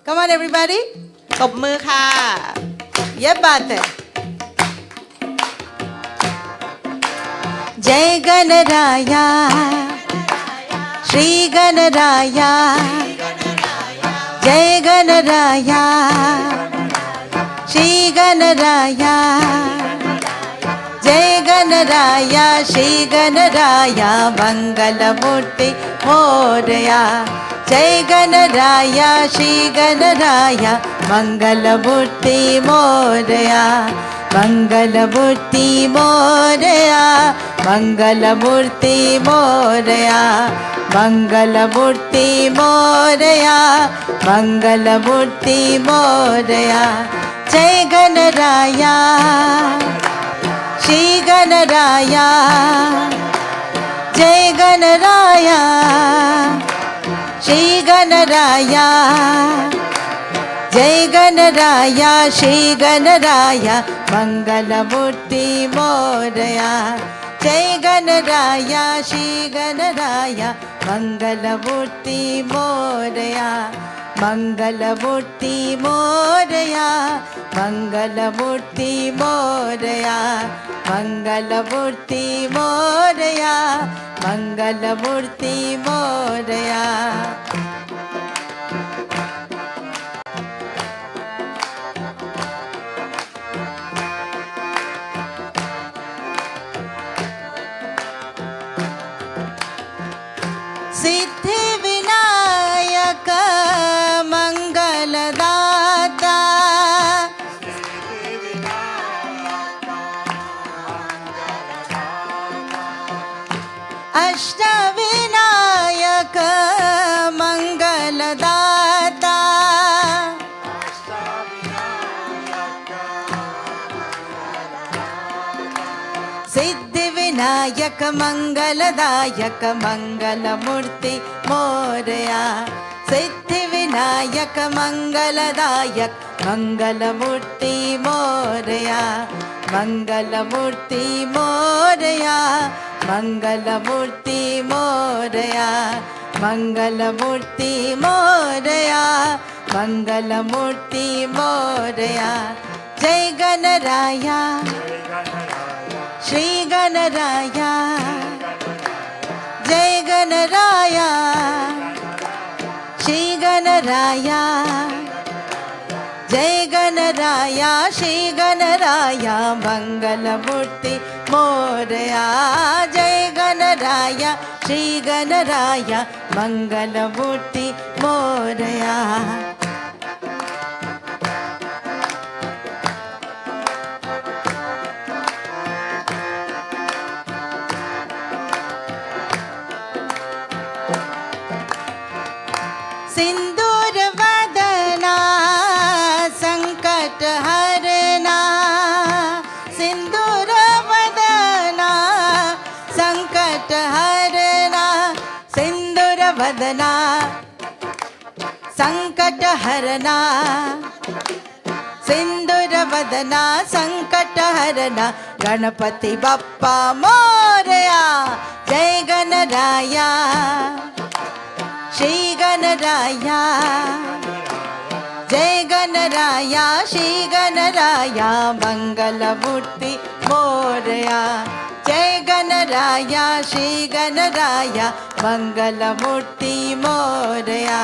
Come on everybody ตบมือค่ะเย็บบัตजय Ganaraya Shri Ganaraya जय गणराया श्री गणराया जय गणराया श्री गणराया मंगलमूर्ति मोरया जय गणराया श्री गणराया मंगलमूर्ति मोरया मंगलमूर्ति मोरया मंगलमूर्ति मोरया मंगलमूर्ति मोरया मंगलमूर्ति मोरया जय गणराया श्री गणराया जय गणराया श्री गणराया जय गणराया श्री गणराया मंगलमूर्ति मोरया जय गणराया श्री गणराया मंगलमूर्ति मोरया मंगलमूर्ति मोरया मंगलमूर्ति मोरया मंगलमूर्ति मोरया मंगलमूर्ति मोरया सिद्धि विनायक मंगलदाता अष्ट विनायक मंगलदाता सिद्धि विनायक मंगलदायक मंगलमूर्ति मोरया सिद्धि विनायक मंगलदायक मंगलमूर्ति मोरया मंगलमूर्ति मोरया मंगलमूर्ति मोरया मंगलमूर्ति मोरया मंगलमूर्ति मोरया जय गणराया श्री गणराया जय गणराया श्री गणराया जय गणराया श्री गणराया मंगलमूर्ति मोरया जय गणराया श्री गणराया मंगलमूर्ति मोरया सिंदूर वदना संकट हरना सिंदूर वदना संकट हरना सिंदूर वदना संकट हरना सिंदूर वदना संकट हरना गणपति बप्पा मोरया जय गणराया श्री गणराया जय गणराया श्री गणराया मंगलमूर्ति मोरया जय गणराया श्री गणराया मंगलमूर्ति मोरया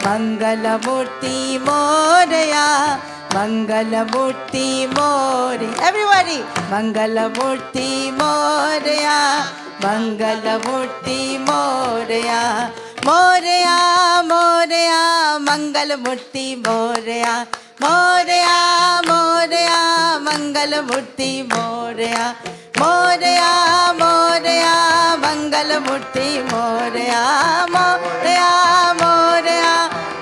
मंगलमूर्ति मोरया मंगलमूर्ति मोरया एवरीबॉडी मंगलमूर्ति मोरया मंगलमूर्ति मोरया मोरया मोरया मंगलमूर्ति मोरया मोरया मोरया मंगलमूर्ति मोरया मोरया मोरया मंगलमूर्ति मोरया मोरया मोरया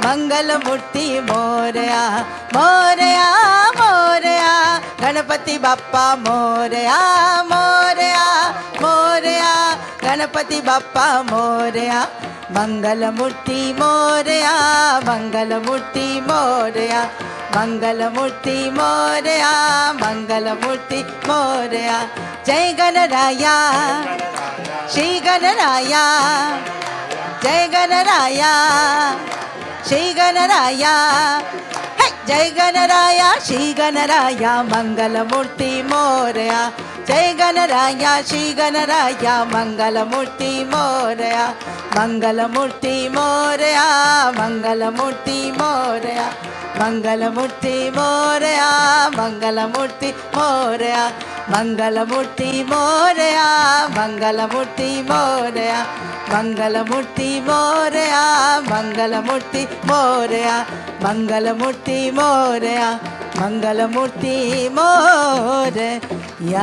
मंगलमूर्ति मोरया मोरया मोरया गणपति बाप्पा मोरया मोरया मोरया गणपति बाप्पा मोरया मंगलमूर्ति मोरया मंगलमूर्ति मोरया मंगलमूर्ति मोरया मंगलमूर्ति मोरया जय गणराया श्री गणराया जय गणराया ಶ್ರೀ ಗಣರಾಯ ಜಯ ಗಣರಾಯ ಶ್ರೀ ಗಣರಾಯ ಮಂಗಲಮೂರ್ತಿ ಮೋರಯ ಜಯ ಗಣರಾಯ ಶ್ರೀ ಗಣರಾಯ ಮಂಗಲಮೂರ್ತಿ ಮೋರಯ ಮಂಗಲಮೂರ್ತಿ ಮೋರಯ ಮಂಗಲಮೂರ್ತಿ ಮೋರಯ ಮಂಗಲಮೂರ್ತಿ ಮೋರಯ ಮಂಗಲಮೂರ್ತಿ ಮೋರಯ ಮಂಗಲಮೂರ್ತಿ ಮೋರಯ ಮಂಗಲಮೂರ್ತಿ ಮೋರಯ ಮಂಗಲಮೂರ್ತಿ ಮೋರಯ ಮಂಗಲಮೂರ್ತಿ ಮೋರಯ ಮಂಗಲಮೂರ್ತಿ ಮೋರಯ ಮಂಗಲಮೂರ್ತಿ ಮೋರಯ